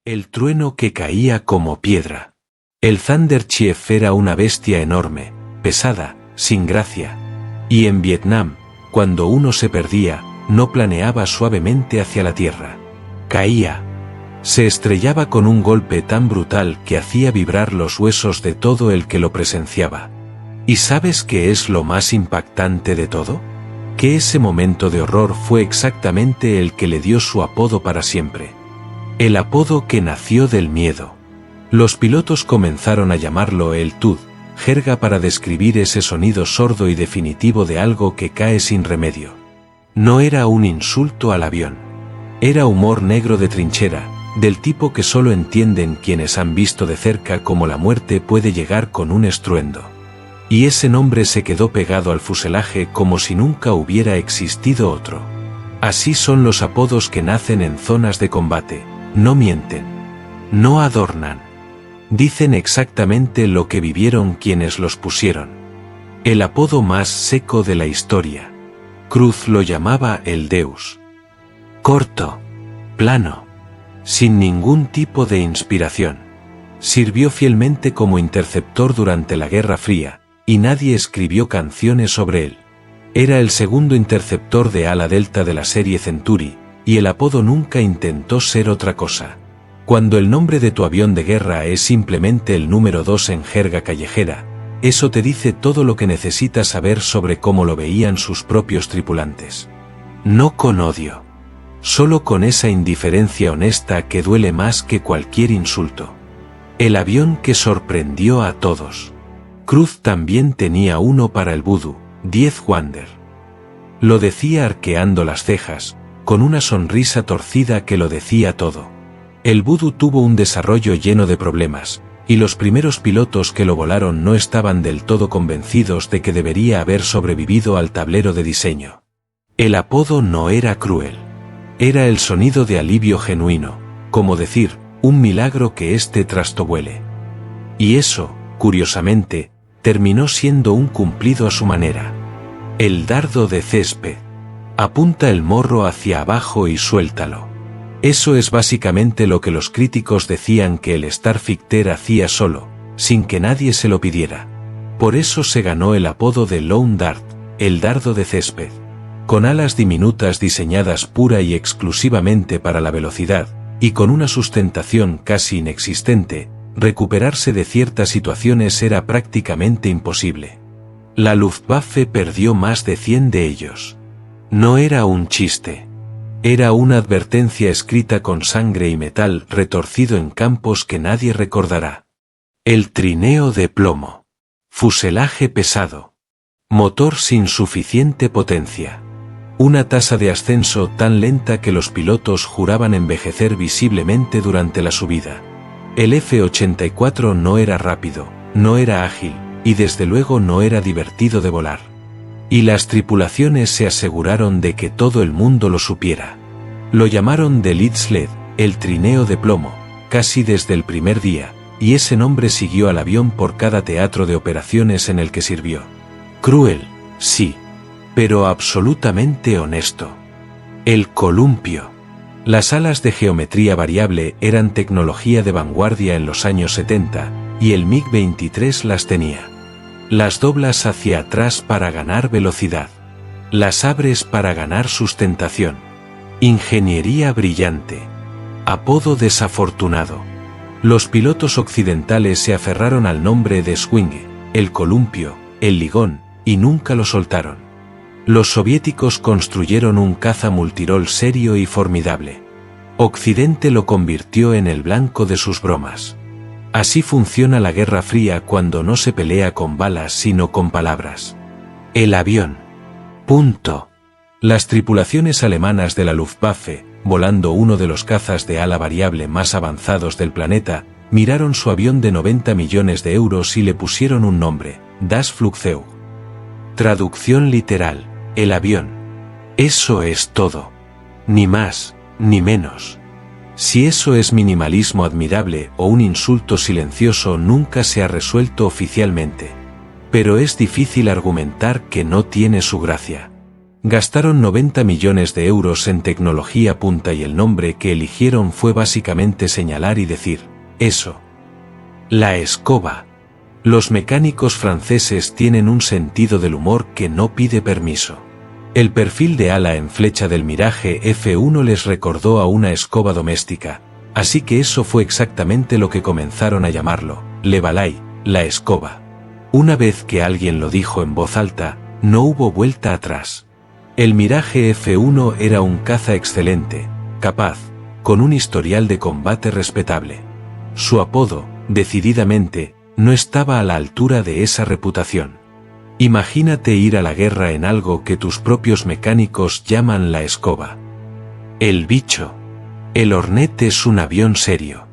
El trueno que caía como piedra. El Thunder Chief era una bestia enorme, pesada, sin gracia. Y en Vietnam, cuando uno se perdía, no planeaba suavemente hacia la tierra. Caía. Se estrellaba con un golpe tan brutal que hacía vibrar los huesos de todo el que lo presenciaba. ¿Y sabes qué es lo más impactante de todo? Que ese momento de horror fue exactamente el que le dio su apodo para siempre. El apodo que nació del miedo. Los pilotos comenzaron a llamarlo el TUD, jerga para describir ese sonido sordo y definitivo de algo que cae sin remedio. No era un insulto al avión. Era humor negro de trinchera, del tipo que solo entienden quienes han visto de cerca cómo la muerte puede llegar con un estruendo. Y ese nombre se quedó pegado al fuselaje como si nunca hubiera existido otro. Así son los apodos que nacen en zonas de combate. No mienten. No adornan. Dicen exactamente lo que vivieron quienes los pusieron. El apodo más seco de la historia. Cruz lo llamaba el Deus. Corto. Plano. Sin ningún tipo de inspiración. Sirvió fielmente como interceptor durante la Guerra Fría, y nadie escribió canciones sobre él. Era el segundo interceptor de ala delta de la serie Century, y el apodo nunca intentó ser otra cosa. Cuando el nombre de tu avión de guerra es simplemente el número 2 en jerga callejera, eso te dice todo lo que necesitas saber sobre cómo lo veían sus propios tripulantes. No con odio. Solo con esa indiferencia honesta que duele más que cualquier insulto. El avión que sorprendió a todos. Cruz también tenía uno para el Voodoo, 10 Wonder. Lo decía arqueando las cejas, con una sonrisa torcida que lo decía todo. El Voodoo tuvo un desarrollo lleno de problemas, y los primeros pilotos que lo volaron no estaban del todo convencidos de que debería haber sobrevivido al tablero de diseño. El apodo no era cruel. Era el sonido de alivio genuino, como decir, un milagro que este trasto vuele. Y eso, curiosamente, terminó siendo un cumplido a su manera. El dardo de césped. Apunta el morro hacia abajo y suéltalo. Eso es básicamente lo que los críticos decían que el Starfighter hacía solo, sin que nadie se lo pidiera. Por eso se ganó el apodo de Lone Dart, el dardo de césped. Con alas diminutas diseñadas pura y exclusivamente para la velocidad, y con una sustentación casi inexistente, recuperarse de ciertas situaciones era prácticamente imposible. La Luftwaffe perdió más de 100 de ellos. No era un chiste. Era una advertencia escrita con sangre y metal retorcido en campos que nadie recordará. El trineo de plomo. Fuselaje pesado. Motor sin suficiente potencia. Una tasa de ascenso tan lenta que los pilotos juraban envejecer visiblemente durante la subida. El F-84 no era rápido, no era ágil, y desde luego no era divertido de volar. Y las tripulaciones se aseguraron de que todo el mundo lo supiera. Lo llamaron The Lead Sled, el trineo de plomo, casi desde el primer día, y ese nombre siguió al avión por cada teatro de operaciones en el que sirvió. Cruel, sí, pero absolutamente honesto. El columpio. Las alas de geometría variable eran tecnología de vanguardia en los años 70, y el MiG-23 las tenía. Las doblas hacia atrás para ganar velocidad. Las abres para ganar sustentación. Ingeniería brillante. Apodo desafortunado. Los pilotos occidentales se aferraron al nombre de Swing, el columpio, el ligón, y nunca lo soltaron. Los soviéticos construyeron un caza multirol serio y formidable. Occidente lo convirtió en el blanco de sus bromas. Así funciona la Guerra Fría cuando no se pelea con balas sino con palabras. El avión. Punto. Las tripulaciones alemanas de la Luftwaffe, volando uno de los cazas de ala variable más avanzados del planeta, miraron su avión de 90 millones de euros y le pusieron un nombre, Das Flugzeug. Traducción literal, el avión. Eso es todo. Ni más, ni menos. Si eso es minimalismo admirable o un insulto silencioso nunca se ha resuelto oficialmente. Pero es difícil argumentar que no tiene su gracia. Gastaron 90 millones de euros en tecnología punta y el nombre que eligieron fue básicamente señalar y decir, eso. La escoba. Los mecánicos franceses tienen un sentido del humor que no pide permiso. El perfil de ala en flecha del Mirage F1 les recordó a una escoba doméstica, así que eso fue exactamente lo que comenzaron a llamarlo, Le Balai, la escoba. Una vez que alguien lo dijo en voz alta, no hubo vuelta atrás. El Mirage F1 era un caza excelente, capaz, con un historial de combate respetable. Su apodo, decididamente, no estaba a la altura de esa reputación. Imagínate ir a la guerra en algo que tus propios mecánicos llaman la escoba. El bicho. El Hornet es un avión serio,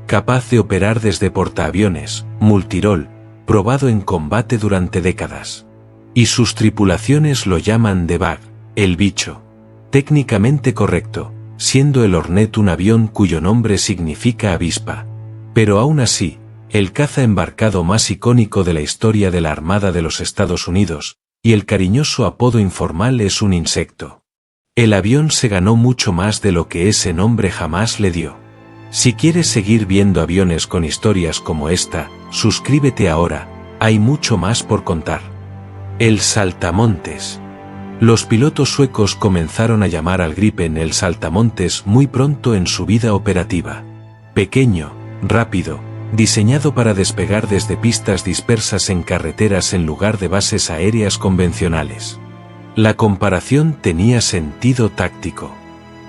capaz de operar desde portaaviones, multirol, probado en combate durante décadas. Y sus tripulaciones lo llaman The Bug, el bicho. Técnicamente correcto, siendo el Hornet un avión cuyo nombre significa avispa. Pero aún así, el caza embarcado más icónico de la historia de la Armada de los Estados Unidos, y el cariñoso apodo informal es un insecto. El avión se ganó mucho más de lo que ese nombre jamás le dio. Si quieres seguir viendo aviones con historias como esta, suscríbete ahora, hay mucho más por contar. El saltamontes. Los pilotos suecos comenzaron a llamar al Gripen el saltamontes muy pronto en su vida operativa. Pequeño, rápido, diseñado para despegar desde pistas dispersas en carreteras en lugar de bases aéreas convencionales. La comparación tenía sentido táctico.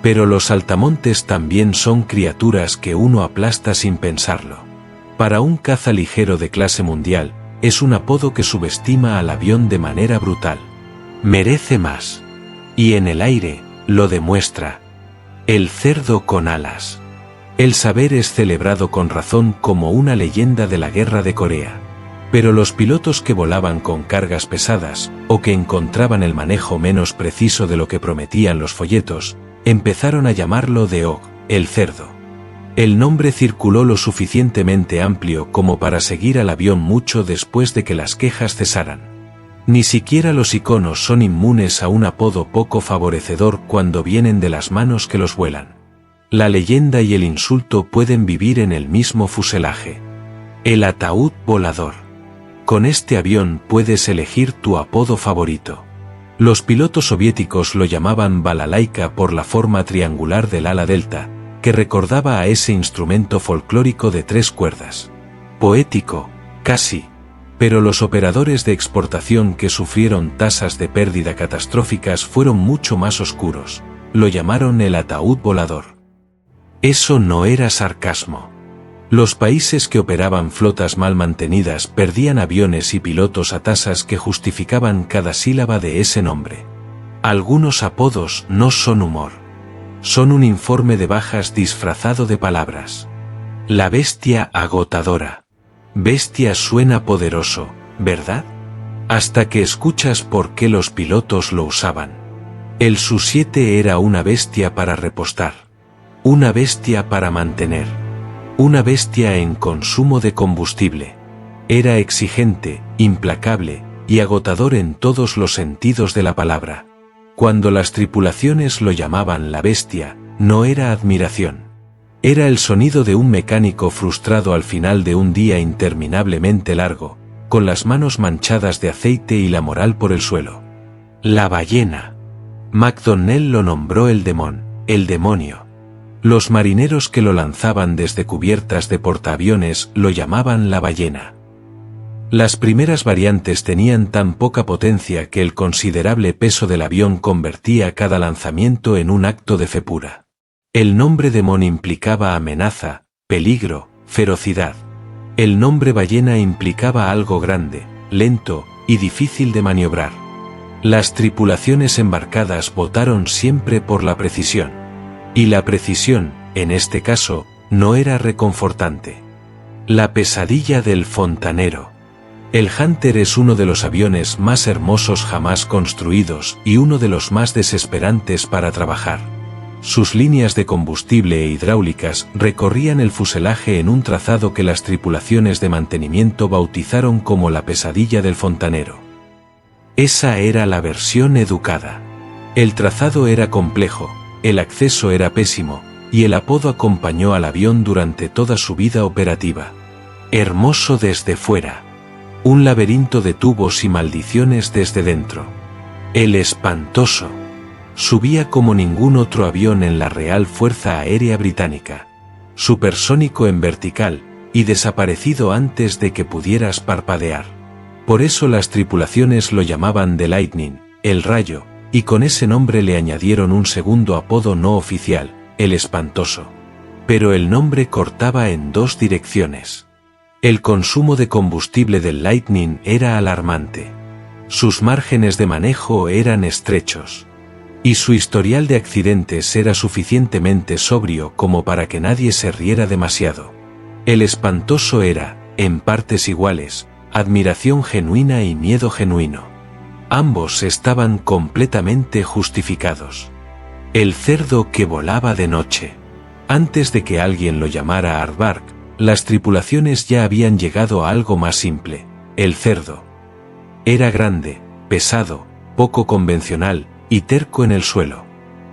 Pero los saltamontes también son criaturas que uno aplasta sin pensarlo. Para un caza ligero de clase mundial, es un apodo que subestima al avión de manera brutal. Merece más. Y en el aire, lo demuestra. El cerdo con alas. El saber es celebrado con razón como una leyenda de la guerra de Corea. Pero los pilotos que volaban con cargas pesadas, o que encontraban el manejo menos preciso de lo que prometían los folletos, empezaron a llamarlo DeOg, el cerdo. El nombre circuló lo suficientemente amplio como para seguir al avión mucho después de que las quejas cesaran. Ni siquiera los iconos son inmunes a un apodo poco favorecedor cuando vienen de las manos que los vuelan. La leyenda y el insulto pueden vivir en el mismo fuselaje. El ataúd volador. Con este avión puedes elegir tu apodo favorito. Los pilotos soviéticos lo llamaban balalaika por la forma triangular del ala delta, que recordaba a ese instrumento folclórico de 3 cuerdas. Poético, casi. Pero los operadores de exportación que sufrieron tasas de pérdida catastróficas fueron mucho más oscuros. Lo llamaron el ataúd volador. Eso no era sarcasmo. Los países que operaban flotas mal mantenidas perdían aviones y pilotos a tasas que justificaban cada sílaba de ese nombre. Algunos apodos no son humor. Son un informe de bajas disfrazado de palabras. La bestia agotadora. Bestia suena poderoso, ¿verdad? Hasta que escuchas por qué los pilotos lo usaban. El Su-7 era una bestia para repostar. Una bestia para mantener. Una bestia en consumo de combustible. Era exigente, implacable, y agotador en todos los sentidos de la palabra. Cuando las tripulaciones lo llamaban la bestia, no era admiración. Era el sonido de un mecánico frustrado al final de un día interminablemente largo, con las manos manchadas de aceite y la moral por el suelo. La ballena. McDonnell lo nombró el demonio. Los marineros que lo lanzaban desde cubiertas de portaaviones lo llamaban la ballena. Las primeras variantes tenían tan poca potencia que el considerable peso del avión convertía cada lanzamiento en un acto de fe pura. El nombre demon implicaba amenaza, peligro, ferocidad. El nombre ballena implicaba algo grande, lento y difícil de maniobrar. Las tripulaciones embarcadas votaron siempre por la precisión. Y la precisión, en este caso, no era reconfortante. La pesadilla del fontanero. El Hunter es uno de los aviones más hermosos jamás construidos y uno de los más desesperantes para trabajar. Sus líneas de combustible e hidráulicas recorrían el fuselaje en un trazado que las tripulaciones de mantenimiento bautizaron como la pesadilla del fontanero. Esa era la versión educada. El trazado era complejo, el acceso era pésimo, y el apodo acompañó al avión durante toda su vida operativa. Hermoso desde fuera. Un laberinto de tubos y maldiciones desde dentro. El Espantoso. Subía como ningún otro avión en la Real Fuerza Aérea Británica. Supersónico en vertical, y desaparecido antes de que pudieras parpadear. Por eso las tripulaciones lo llamaban The Lightning, el Rayo, y con ese nombre le añadieron un segundo apodo no oficial, el Espantoso. Pero el nombre cortaba en dos direcciones. El consumo de combustible del Lightning era alarmante. Sus márgenes de manejo eran estrechos. Y su historial de accidentes era suficientemente sobrio como para que nadie se riera demasiado. El Espantoso era, en partes iguales, admiración genuina y miedo genuino. Ambos estaban completamente justificados. El cerdo que volaba de noche. Antes de que alguien lo llamara Aardvark, las tripulaciones ya habían llegado a algo más simple: el cerdo. Era grande, pesado, poco convencional, y terco en el suelo.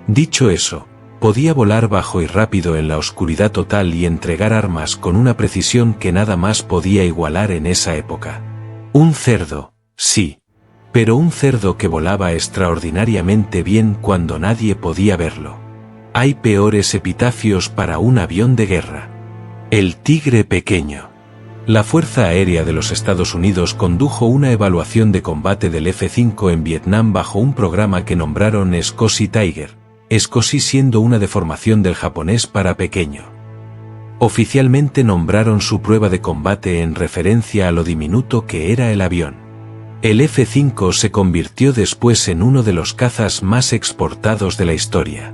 Dicho eso, podía volar bajo y rápido en la oscuridad total y entregar armas con una precisión que nada más podía igualar en esa época. Un cerdo, sí. Pero un cerdo que volaba extraordinariamente bien cuando nadie podía verlo. Hay peores epitafios para un avión de guerra. El tigre pequeño. La Fuerza Aérea de los Estados Unidos condujo una evaluación de combate del F-5 en Vietnam bajo un programa que nombraron Scosy Tiger, Scosy siendo una deformación del japonés para pequeño. Oficialmente nombraron su prueba de combate en referencia a lo diminuto que era el avión. El F-5 se convirtió después en uno de los cazas más exportados de la historia.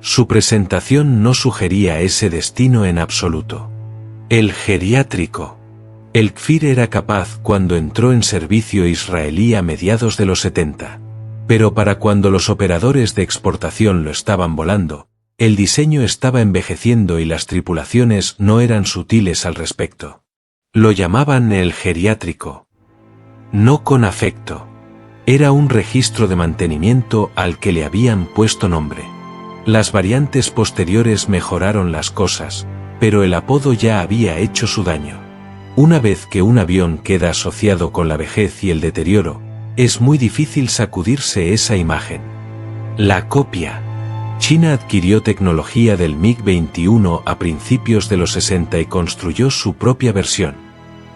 Su presentación no sugería ese destino en absoluto. El geriátrico. El Kfir era capaz cuando entró en servicio israelí a mediados de los 70. Pero para cuando los operadores de exportación lo estaban volando, el diseño estaba envejeciendo y las tripulaciones no eran sutiles al respecto. Lo llamaban el geriátrico. No con afecto. Era un registro de mantenimiento al que le habían puesto nombre. Las variantes posteriores mejoraron las cosas, pero el apodo ya había hecho su daño. Una vez que un avión queda asociado con la vejez y el deterioro, es muy difícil sacudirse esa imagen. La copia. China adquirió tecnología del MiG-21 a principios de los 60 y construyó su propia versión.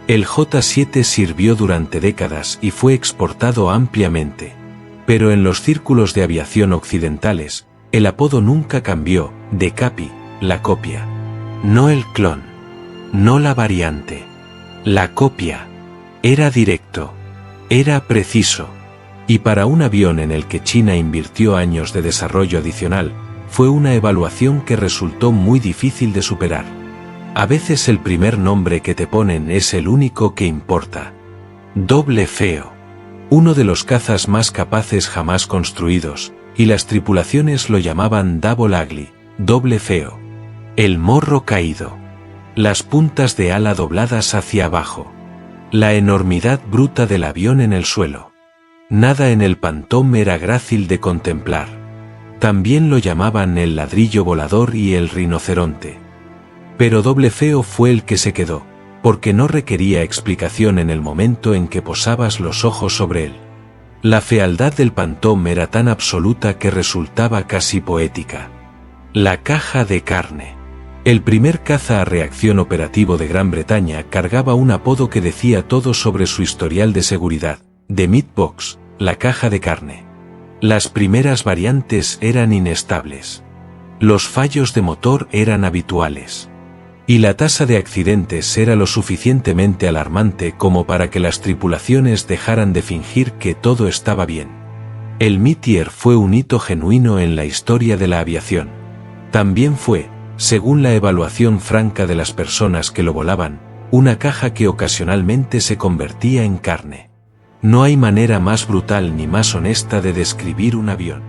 El J-7 sirvió durante décadas y fue exportado ampliamente. Pero en los círculos de aviación occidentales, el apodo nunca cambió, de Capi, la copia. No el clon. No la variante. La copia. Era directo. Era preciso. Y para un avión en el que China invirtió años de desarrollo adicional, fue una evaluación que resultó muy difícil de superar. A veces el primer nombre que te ponen es el único que importa. Doble feo. Uno de los cazas más capaces jamás construidos, y las tripulaciones lo llamaban Double Ugly, doble feo. El morro caído. Las puntas de ala dobladas hacia abajo. La enormidad bruta del avión en el suelo. Nada en el Phantom era grácil de contemplar. También lo llamaban el ladrillo volador y el rinoceronte. Pero doble feo fue el que se quedó, porque no requería explicación en el momento en que posabas los ojos sobre él. La fealdad del Phantom era tan absoluta que resultaba casi poética. La caja de carne. El primer caza a reacción operativo de Gran Bretaña cargaba un apodo que decía todo sobre su historial de seguridad: The Meat Box, la caja de carne. Las primeras variantes eran inestables. Los fallos de motor eran habituales. Y la tasa de accidentes era lo suficientemente alarmante como para que las tripulaciones dejaran de fingir que todo estaba bien. El Meteor fue un hito genuino en la historia de la aviación. También fue, según la evaluación franca de las personas que lo volaban, una caja que ocasionalmente se convertía en carne. No hay manera más brutal ni más honesta de describir un avión.